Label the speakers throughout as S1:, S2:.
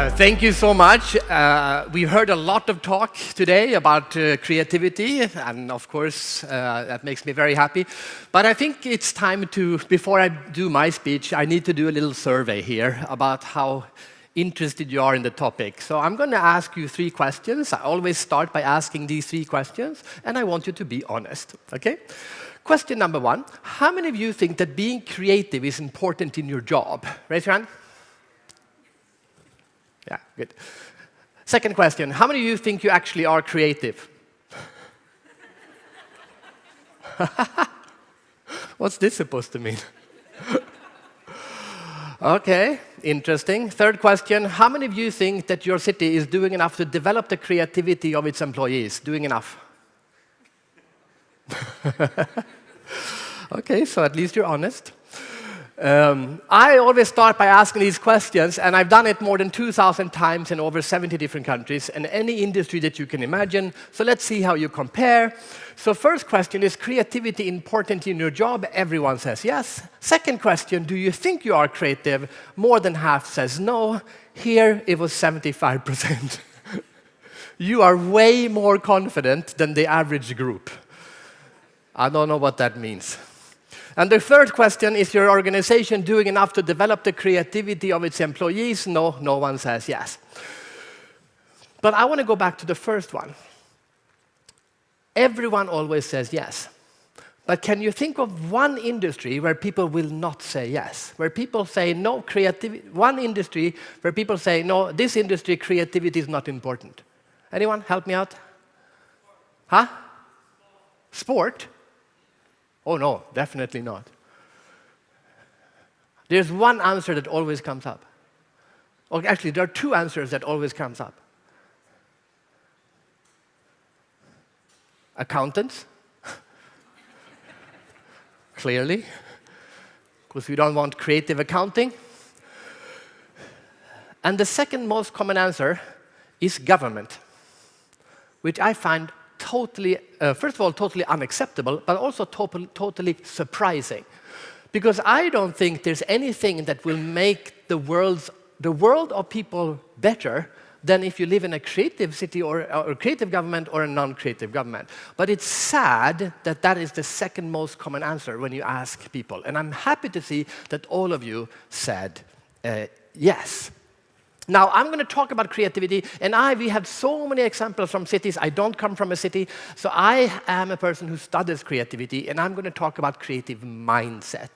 S1: Thank you so much. We heard a lot of talk today about creativity, and of course, that makes me very happy. But I think it's time to, before I do my speech, I need to do a little survey here about how interested you are in the topic. So I'm going to ask you 3 questions. I always start by asking these 3 questions, and I want you to be honest, okay? Question number 1, how many of you think that being creative is important in your job? Raise your hand. Yeah, good. Second question, how many of you think you actually are creative? What's this supposed to mean? Okay, interesting. Third question, how many of you think that your city is doing enough to develop the creativity of its employees? Doing enough? Okay, so at least you're honest. I always start by asking these questions, and I've done it more than 2,000 times in over 70 different countries and any industry that you can imagine. So let's see how you compare. So first question, is creativity important in your job? Everyone says yes. Second question, do you think you are creative? More than half says no. Here it was 75%. You are way more confident than the average group. I don't know what that means. And the third question, is your organization doing enough to develop the creativity of its employees? No, no one says yes. But I want to go back to the first one. Everyone always says yes. But can you think of one industry where people will not say yes? Where people say no creativity, one industry where people say no, this industry creativity is not important. Anyone help me out? Huh? Sport? Oh no, definitely not. There's one answer that always comes up. Or actually, there are 2 answers that always comes up. Accountants. Clearly. Because we don't want creative accounting. And the second most common answer is government, which I find totally, first of all, totally unacceptable, but also totally surprising. Because I don't think there's anything that will make the world of people better than if you live in a creative city or a creative government or a non-creative government. But it's sad that that is the second most common answer when you ask people. And I'm happy to see that all of you said yes. Now, I'm going to talk about creativity, and we have so many examples from cities. I don't come from a city, so I am a person who studies creativity, and I'm going to talk about creative mindset.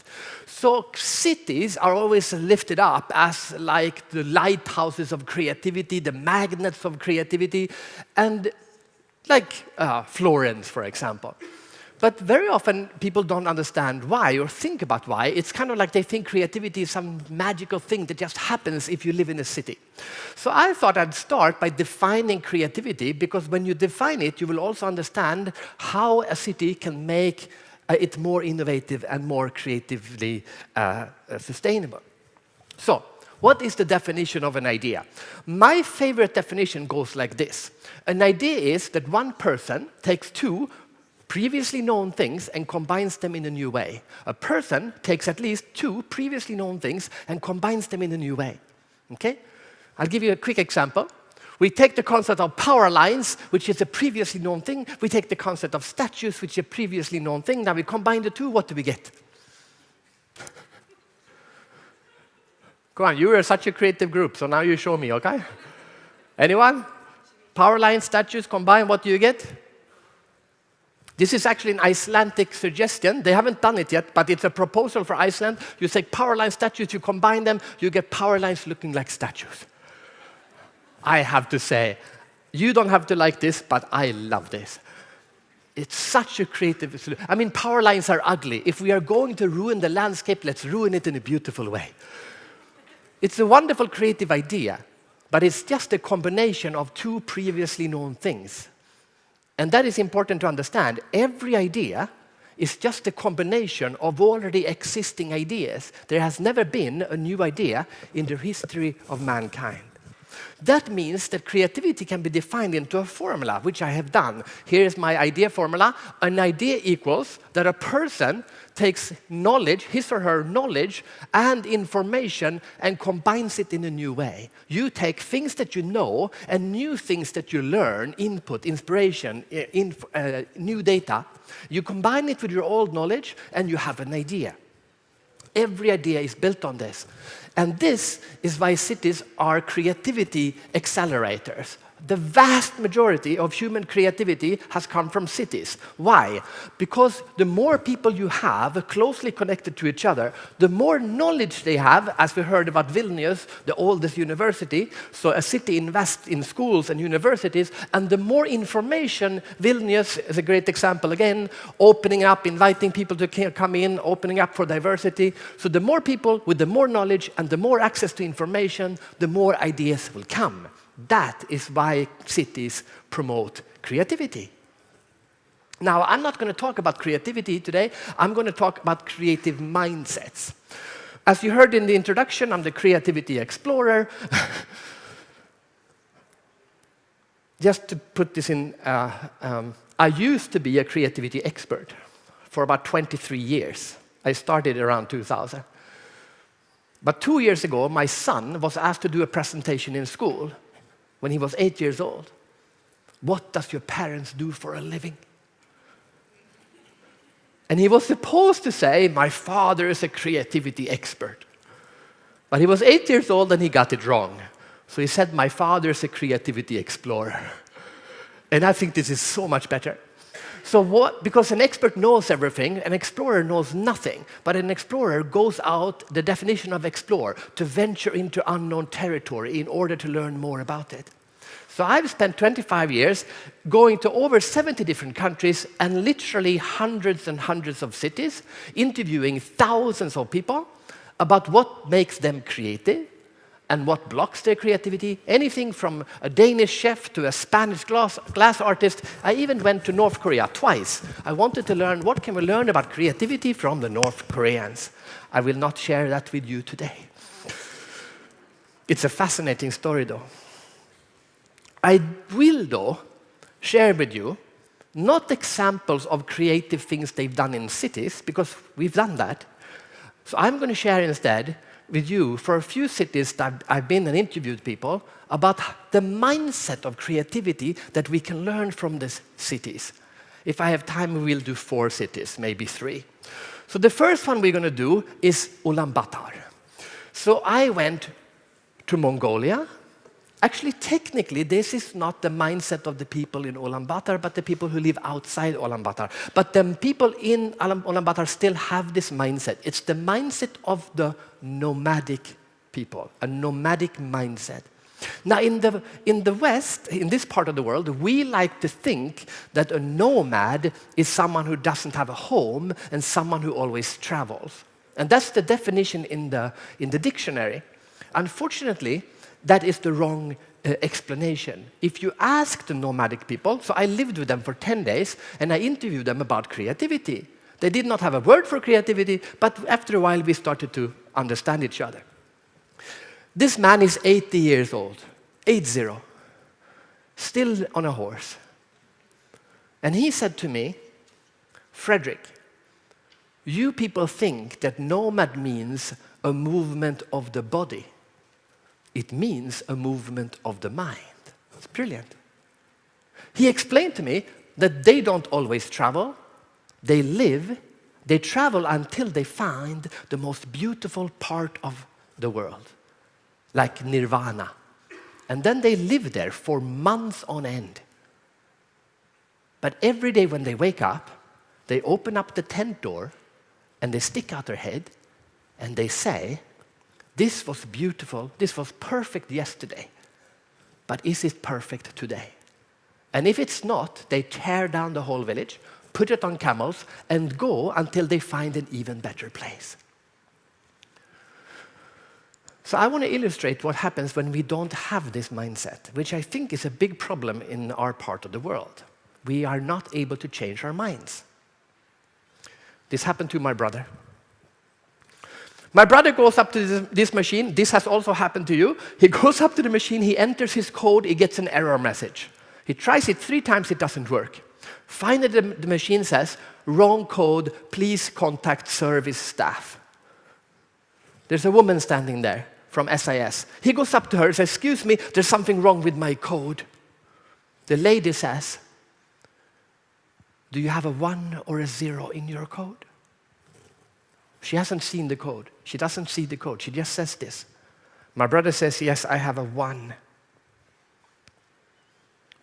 S1: So cities are always lifted up as like the lighthouses of creativity, the magnets of creativity, and like Florence, for example. But very often, people don't understand why or think about why. It's kind of like they think creativity is some magical thing that just happens if you live in a city. So I thought I'd start by defining creativity, because when you define it, you will also understand how a city can make it more innovative and more creatively sustainable. So, what is the definition of an idea? My favorite definition goes like this. An idea is that one person takes 2 previously known things and combines them in a new way. A person takes at least 2 previously known things and combines them in a new way. Okay? I'll give you a quick example. We take the concept of power lines, which is a previously known thing. We take the concept of statues, which is a previously known thing. Now we combine the 2, what do we get? Go on, you are such a creative group, so now you show me, okay? Anyone? Power lines, statues, combine, what do you get? This is actually an Icelandic suggestion. They haven't done it yet, but it's a proposal for Iceland. You take power line statues, you combine them, you get power lines looking like statues. I have to say, you don't have to like this, but I love this. It's such a creative solution. I mean, power lines are ugly. If we are going to ruin the landscape, let's ruin it in a beautiful way. It's a wonderful creative idea, but it's just a combination of 2 previously known things. And that is important to understand. Every idea is just a combination of already existing ideas. There has never been a new idea in the history of mankind. That means that creativity can be defined into a formula, which I have done. Here is my idea formula. An idea equals that a person takes knowledge, his or her knowledge and information, and combines it in a new way. You take things that you know and new things that you learn, input, inspiration, new data. You combine it with your old knowledge and you have an idea. Every idea is built on this. And this is why cities are creativity accelerators. The vast majority of human creativity has come from cities. Why? Because the more people you have closely connected to each other, the more knowledge they have, as we heard about Vilnius, the oldest university. So a city invests in schools and universities, and the more information, Vilnius is a great example again, opening up, inviting people to come in, opening up for diversity. So the more people with the more knowledge and the more access to information, the more ideas will come. That is why cities promote creativity. Now, I'm not going to talk about creativity today. I'm going to talk about creative mindsets. As you heard in the introduction, I'm the creativity explorer. Just to put this in, I used to be a creativity expert for about 23 years. I started around 2000. But 2 years ago, my son was asked to do a presentation in school when he was 8 years old. What does your parents do for a living? And he was supposed to say, my father is a creativity expert. But he was 8 years old and he got it wrong. So he said, my father is a creativity explorer. And I think this is so much better. So what? Because an expert knows everything, an explorer knows nothing. But an explorer goes out, the definition of explore, to venture into unknown territory in order to learn more about it. So I've spent 25 years going to over 70 different countries and literally hundreds and hundreds of cities, interviewing thousands of people about what makes them creative, and what blocks their creativity. Anything from a Danish chef to a Spanish glass artist. I even went to North Korea twice. I wanted to learn what can we learn about creativity from the North Koreans. I will not share that with you today. It's a fascinating story, though. I will, though, share with you not examples of creative things they've done in cities, because we've done that. So I'm going to share instead with you for a few cities that I've been and interviewed people about the mindset of creativity that we can learn from these cities. If I have time, we will do 4 cities, maybe 3. So the first one we're going to do is Ulaanbaatar. So I went to Mongolia. Actually, technically, this is not the mindset of the people in Ulaanbaatar, but the people who live outside Ulaanbaatar. But the people in Ulaanbaatar still have this mindset. It's the mindset of the nomadic people, a nomadic mindset. Now, in the West, in this part of the world, we like to think that a nomad is someone who doesn't have a home and someone who always travels. And that's the definition in the dictionary. Unfortunately, that is the wrong explanation. If you ask the nomadic people, so I lived with them for 10 days, and I interviewed them about creativity. They did not have a word for creativity, but after a while we started to understand each other. This man is 80 years old, 80, still on a horse. And he said to me, Fredrik, you people think that nomad means a movement of the body. It means a movement of the mind. It's brilliant. He explained to me that they don't always travel. They live, they travel until they find the most beautiful part of the world, like nirvana. And then they live there for months on end. But every day when they wake up, they open up the tent door and they stick out their head and they say, this was beautiful, this was perfect yesterday, but is it perfect today? And if it's not, they tear down the whole village, put it on camels, and go until they find an even better place. So I want to illustrate what happens when we don't have this mindset, which I think is a big problem in our part of the world. We are not able to change our minds. This happened to my brother. My brother goes up to this machine. This has also happened to you. He goes up to the machine, he enters his code, he gets an error message. He tries it 3 times, it doesn't work. Finally, the machine says, wrong code, please contact service staff. There's a woman standing there from SIS. He goes up to her and says, excuse me, there's something wrong with my code. The lady says, do you have a 1 or a 0 in your code? She hasn't seen the code. She doesn't see the code. She just says this. My brother says, yes, I have a 1.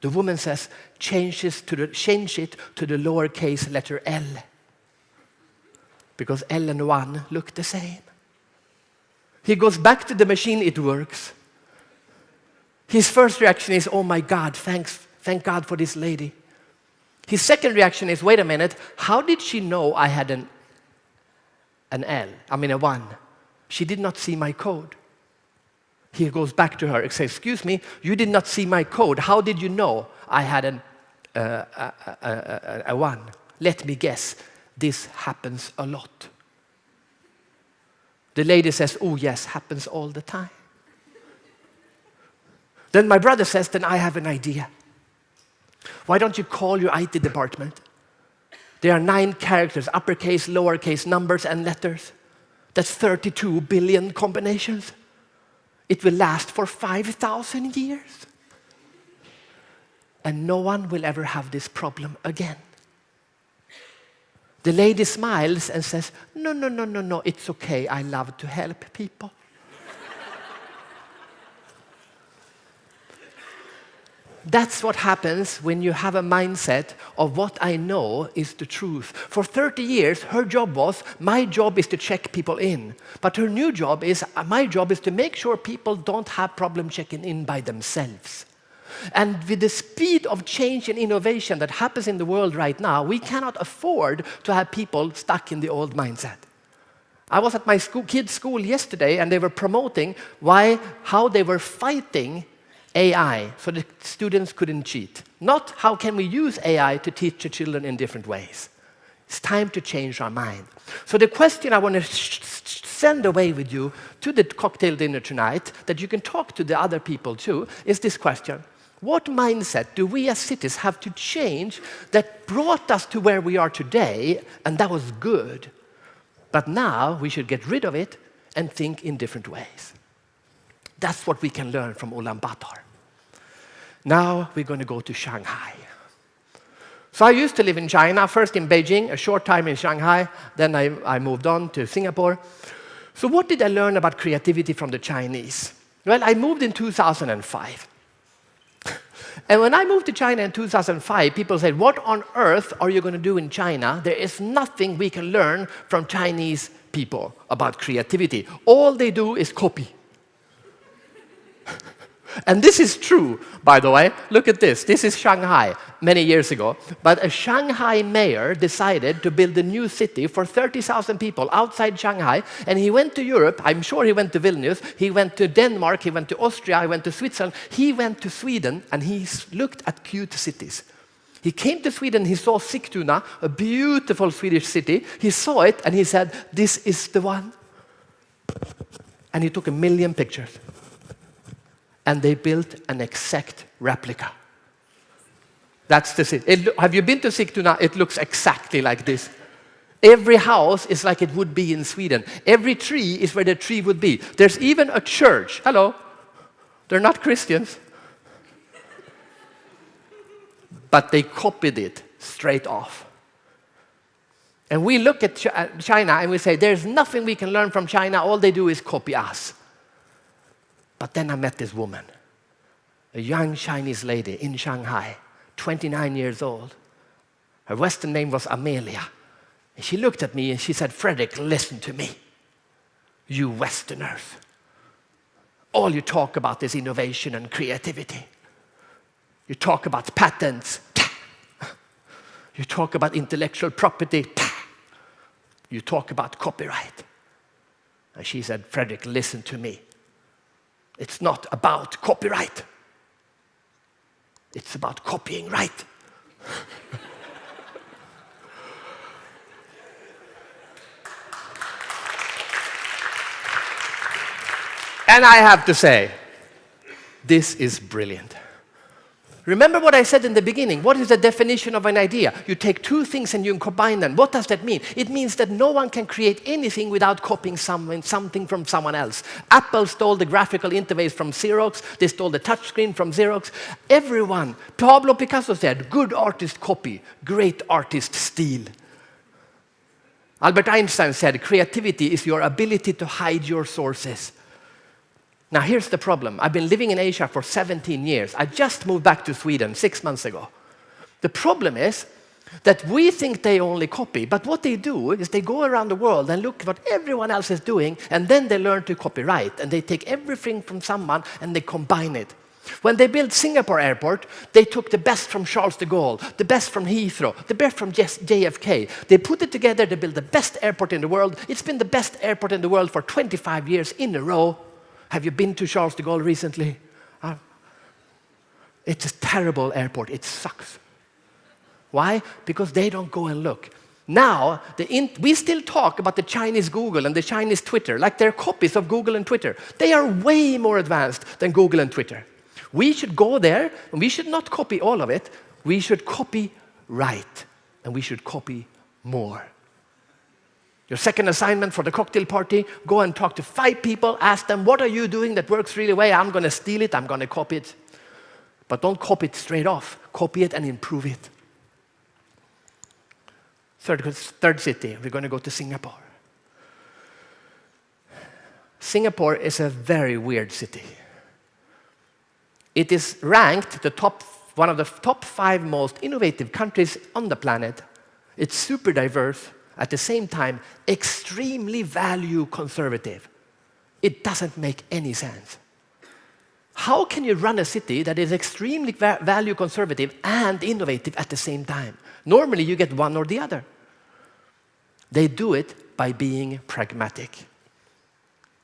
S1: The woman says, change it to the lowercase letter L. Because L and 1 look the same. He goes back to the machine, it works. His first reaction is, oh my God, thank God for this lady. His second reaction is, wait a minute, how did she know I had a 1? She did not see my code. He goes back to her and says, excuse me, you did not see my code. How did you know I had a 1? Let me guess, this happens a lot. The lady says, oh yes, happens all the time. Then my brother says, then I have an idea. Why don't you call your IT department? There are 9 characters, uppercase, lowercase, numbers, and letters. That's 32 billion combinations. It will last for 5,000 years. And no one will ever have this problem again. The lady smiles and says, no, it's okay. I love to help people. That's what happens when you have a mindset of what I know is the truth. For 30 years, her job was, my job is to check people in. But her new job is, my job is to make sure people don't have problem checking in by themselves. And with the speed of change and innovation that happens in the world right now, we cannot afford to have people stuck in the old mindset. I was at my kids' school yesterday, and they were promoting how they were fighting AI, so the students couldn't cheat. Not how can we use AI to teach the children in different ways. It's time to change our mind. So the question I want to send away with you to the cocktail dinner tonight, that you can talk to the other people too, is this question. What mindset do we as cities have to change that brought us to where we are today, and that was good, but now we should get rid of it and think in different ways? That's what we can learn from Ulaanbaatar. Now we're going to go to Shanghai. So I used to live in China, first in Beijing, a short time in Shanghai, then I moved on to Singapore. So what did I learn about creativity from the Chinese? Well, I moved in 2005. And when I moved to China in 2005, people said, what on earth are you going to do in China? There is nothing we can learn from Chinese people about creativity. All they do is copy. And this is true, by the way. Look at this. This is Shanghai, many years ago. But a Shanghai mayor decided to build a new city for 30,000 people outside Shanghai. And he went to Europe. I'm sure he went to Vilnius. He went to Denmark. He went to Austria. He went to Switzerland. He went to Sweden, and he looked at cute cities. He came to Sweden. He saw Sigtuna, a beautiful Swedish city. He saw it, and he said, this is the one. And he took 1 million pictures. And they built an exact replica. That's the city. Have you been to Sigtuna? It looks exactly like this. Every house is like it would be in Sweden. Every tree is where the tree would be. There's even a church. Hello. They're not Christians. But they copied it straight off. And we look at China and we say, there's nothing we can learn from China. All they do is copy us. But then I met this woman, a young Chinese lady in Shanghai, 29 years old. Her Western name was Amelia. And she looked at me and she said, Fredrik, listen to me. You Westerners. All you talk about is innovation and creativity. You talk about patents. You talk about intellectual property. You talk about copyright. And she said, Fredrik, listen to me. It's not about copyright. It's about copying right. And I have to say, this is brilliant. Remember what I said in the beginning. What is the definition of an idea? You take two things and you combine them. What does that mean? It means that no one can create anything without copying something from someone else. Apple stole the graphical interface from Xerox. They stole the touchscreen from Xerox. Everyone. Pablo Picasso said, good artist copy, great artist steal. Albert Einstein said, creativity is your ability to hide your sources. Now, here's the problem. I've been living in Asia for 17 years. I just moved back to Sweden 6 months ago. The problem is that we think they only copy, but what they do is they go around the world and look at what everyone else is doing, and then they learn to copyright, and they take everything from someone and they combine it. When they built Singapore airport, they took the best from Charles de Gaulle, the best from Heathrow, the best from JFK. They put it together, they built the best airport in the world. It's been the best airport in the world for 25 years in a row. Have you been to Charles de Gaulle recently? It's a terrible airport. It sucks. Why? Because they don't go and look. Now, we still talk about the Chinese Google and the Chinese Twitter like they're copies of Google and Twitter. They are way more advanced than Google and Twitter. We should go there, and we should not copy all of it. We should copy right, and we should copy more. Your second assignment for the cocktail party, go and talk to 5 people, ask them, what are you doing that works really well? I'm going to steal it, I'm going to copy it. But don't copy it straight off. Copy it and improve it. Third city, we're going to go to Singapore. Singapore is a very weird city. It is ranked one of the top 5 most innovative countries on the planet. It's super diverse. At the same time, extremely value conservative. It doesn't make any sense. How can you run a city that is extremely value conservative and innovative at the same time? Normally, you get one or the other. They do it by being pragmatic.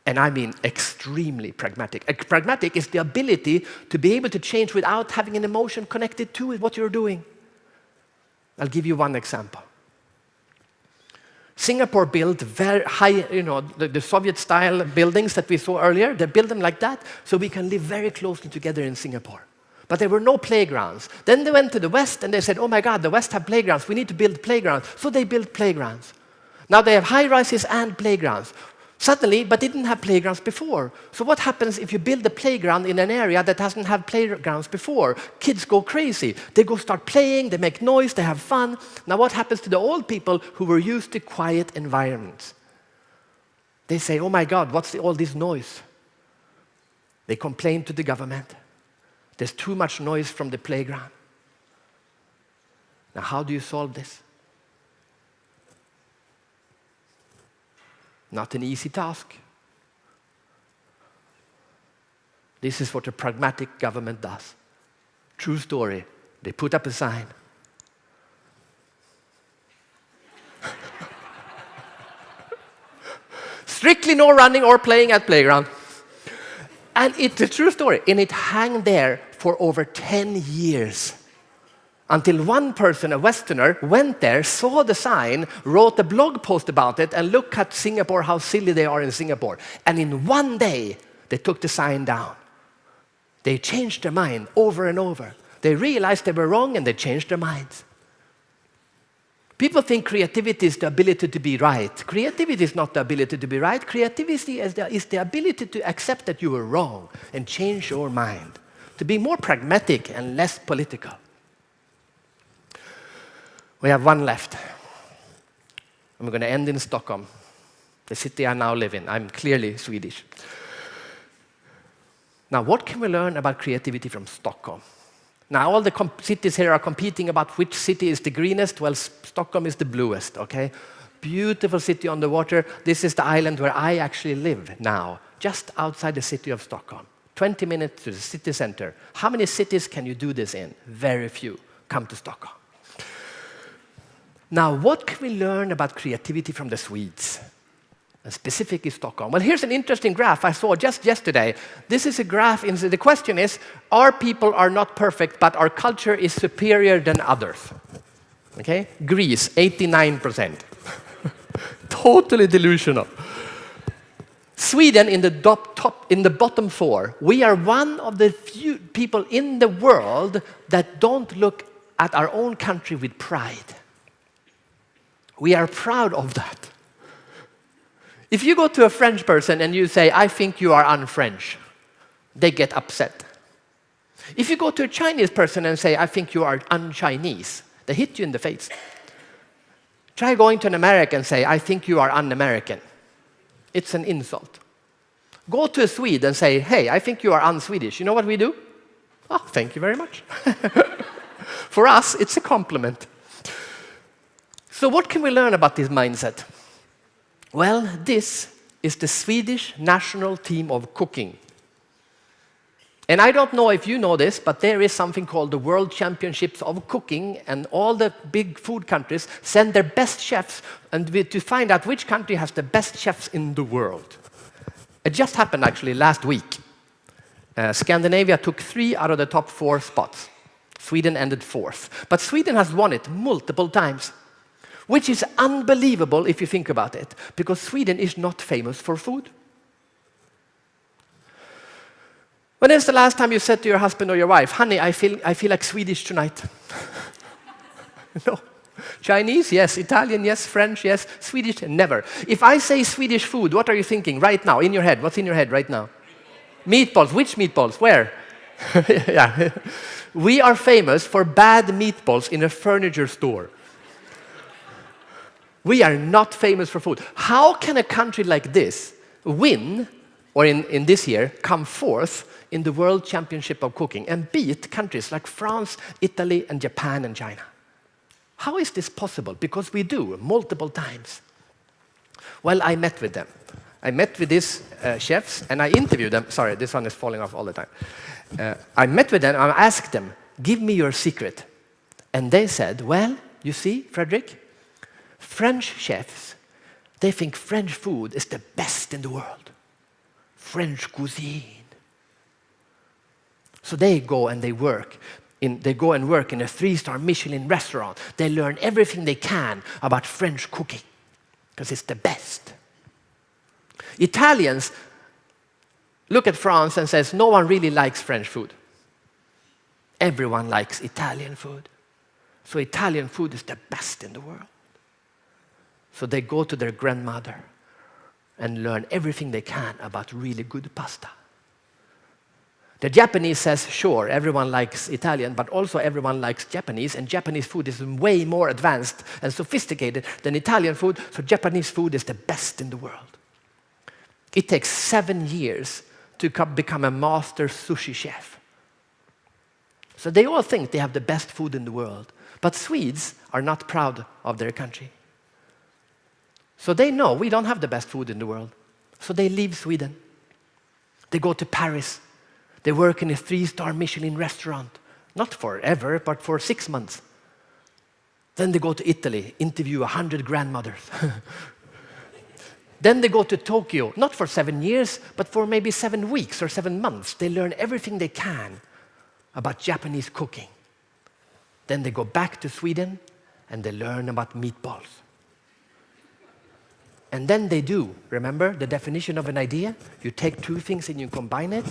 S1: And I mean extremely pragmatic. Pragmatic is the ability to be able to change without having an emotion connected to what you're doing. I'll give you one example. Singapore built very high, the Soviet-style buildings that we saw earlier. They built them like that so we can live very closely together in Singapore. But there were no playgrounds. Then they went to the West and they said, oh my God, the West have playgrounds. We need to build playgrounds. So they built playgrounds. Now they have high-rises and playgrounds. Suddenly, but didn't have playgrounds before. So what happens if you build a playground in an area that hasn't had playgrounds before? Kids go crazy. They go start playing, they make noise, they have fun. Now what happens to the old people who were used to quiet environments? They say, oh my God, what's all this noise? They complain to the government. There's too much noise from the playground. Now how do you solve this? Not an easy task. This is what a pragmatic government does. True story. They put up a sign. Strictly no running or playing at playground. And it's a true story. And it hung there for over 10 years. Until one person, a Westerner, went there, saw the sign, wrote a blog post about it, and look at Singapore, how silly they are in Singapore. And in one day, they took the sign down. They changed their mind over and over. They realized they were wrong, and they changed their minds. People think creativity is the ability to be right. Creativity is not the ability to be right. Creativity is the ability to accept that you were wrong and change your mind, to be more pragmatic and less political. We have one left. And we're going to end in Stockholm, the city I now live in. I'm clearly Swedish. Now, what can we learn about creativity from Stockholm? Now, all the cities here are competing about which city is the greenest. Well, Stockholm is the bluest, okay? Beautiful city on the water. This is the island where I actually live now, just outside the city of Stockholm. 20 minutes to the city center. How many cities can you do this in? Very few. Come to Stockholm. Now, what can we learn about creativity from the Swedes, and specifically Stockholm? Well, here's an interesting graph I saw just yesterday. This is a graph, the question is, our people are not perfect, but our culture is superior than others. Okay? Greece, 89%. Totally delusional. Sweden in the bottom 4. We are one of the few people in the world that don't look at our own country with pride. We are proud of that. If you go to a French person and you say, I think you are un-French, they get upset. If you go to a Chinese person and say, I think you are un-Chinese, they hit you in the face. Try going to an American and say, I think you are un-American. It's an insult. Go to a Swede and say, hey, I think you are un-Swedish. You know what we do? Oh, thank you very much. For us, it's a compliment. So what can we learn about this mindset? Well, this is the Swedish national team of cooking. And I don't know if you know this, but there is something called the World Championships of Cooking, and all the big food countries send their best chefs to find out which country has the best chefs in the world. It just happened actually last week. Scandinavia took 3 out of the top 4 spots. Sweden ended 4th. But Sweden has won it multiple times, which is unbelievable if you think about it, because Sweden is not famous for food. When is the last time you said to your husband or your wife, honey, I feel like Swedish tonight? No. Chinese, yes. Italian, yes. French, yes. Swedish, never. If I say Swedish food, what are you thinking right now, in your head? What's in your head right now? Meatballs. Which meatballs? Where? Yeah. We are famous for bad meatballs in a furniture store. We are not famous for food. How can a country like this win, or in this year, come 4th in the World Championship of Cooking and beat countries like France, Italy, and Japan and China? How is this possible? Because we do, multiple times. Well, I met with them. I met with these chefs, and I interviewed them. Sorry, this one is falling off all the time. I met with them, and I asked them, give me your secret. And they said, well, you see, Fredrik, French chefs, they think French food is the best in the world. French cuisine. So they go and they work. They go and work in a 3-star Michelin restaurant. They learn everything they can about French cooking because it's the best. Italians look at France and says, no one really likes French food. Everyone likes Italian food. So Italian food is the best in the world. So they go to their grandmother and learn everything they can about really good pasta. The Japanese says, sure, everyone likes Italian, but also everyone likes Japanese, and Japanese food is way more advanced and sophisticated than Italian food, so Japanese food is the best in the world. It takes 7 years to become a master sushi chef. So they all think they have the best food in the world, but Swedes are not proud of their country. So they know we don't have the best food in the world. So they leave Sweden. They go to Paris. They work in a 3-star Michelin restaurant. Not forever, but for 6 months. Then they go to Italy, interview 100 grandmothers. Then they go to Tokyo, not for 7 years, but for maybe 7 weeks or 7 months. They learn everything they can about Japanese cooking. Then they go back to Sweden and they learn about meatballs. And then they do, remember the definition of an idea? You take 2 things and you combine it.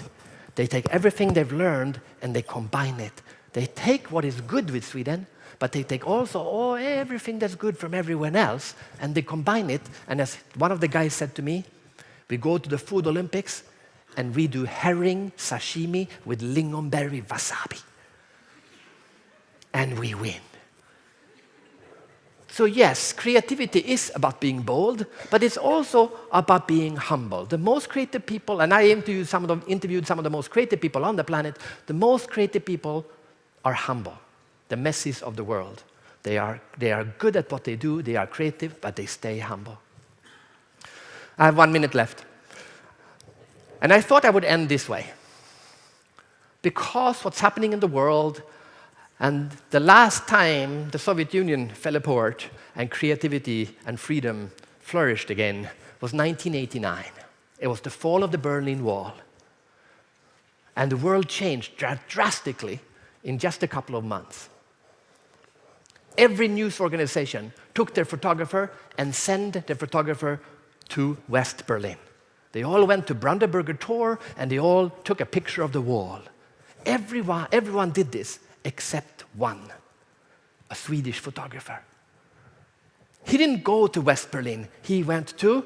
S1: They take everything they've learned and they combine it. They take what is good with Sweden, but they take also everything that's good from everyone else and they combine it. And as one of the guys said to me, we go to the Food Olympics and we do herring sashimi with lingonberry wasabi. And we win. So yes, creativity is about being bold, but it's also about being humble. The most creative people, and I interviewed some of the most creative people on the planet, the most creative people are humble. The Messis of the world. They are good at what they do, they are creative, but they stay humble. I have 1 minute left. And I thought I would end this way. Because what's happening in the world, and the last time the Soviet Union fell apart and creativity and freedom flourished again was 1989. It was the fall of the Berlin Wall. And the world changed drastically in just a couple of months. Every news organization took their photographer and sent the photographer to West Berlin. They all went to Brandenburger Tor, and they all took a picture of the wall. Everyone did this, except one, a Swedish photographer. He didn't go to West Berlin. He went to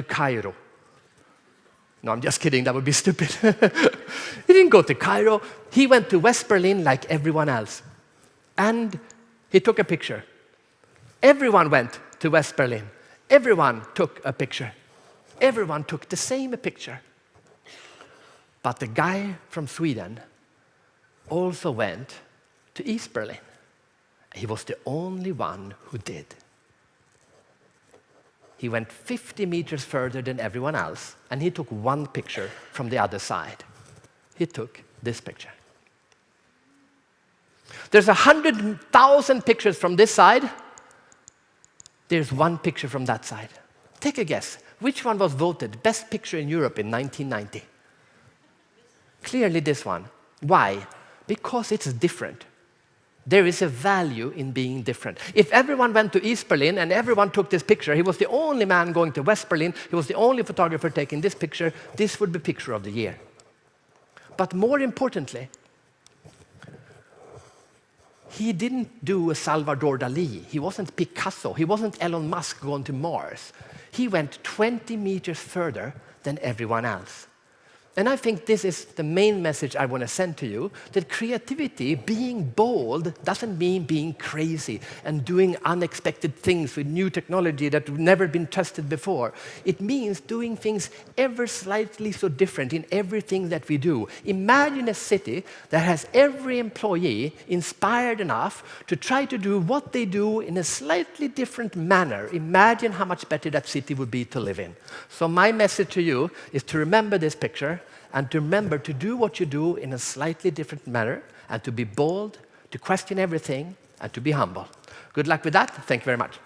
S1: Cairo. No, I'm just kidding. That would be stupid. He didn't go to Cairo. He went to West Berlin like everyone else. And he took a picture. Everyone went to West Berlin. Everyone took a picture. Everyone took the same picture. But the guy from Sweden also went to East Berlin. He was the only one who did. He went 50 meters further than everyone else, and he took one picture from the other side. He took this picture. There's 100,000 pictures from this side. There's one picture from that side. Take a guess. Which one was voted best picture in Europe in 1990? Clearly this one. Why? Because it's different. There is a value in being different. If everyone went to East Berlin and everyone took this picture, he was the only man going to West Berlin, he was the only photographer taking this picture, this would be picture of the year. But more importantly, he didn't do a Salvador Dali. He wasn't Picasso. He wasn't Elon Musk going to Mars. He went 20 meters further than everyone else. And I think this is the main message I want to send to you, that creativity, being bold, doesn't mean being crazy and doing unexpected things with new technology that have never been tested before. It means doing things ever slightly so different in everything that we do. Imagine a city that has every employee inspired enough to try to do what they do in a slightly different manner. Imagine how much better that city would be to live in. So my message to you is to remember this picture, and to remember to do what you do in a slightly different manner, and to be bold, to question everything, and to be humble. Good luck with that. Thank you very much.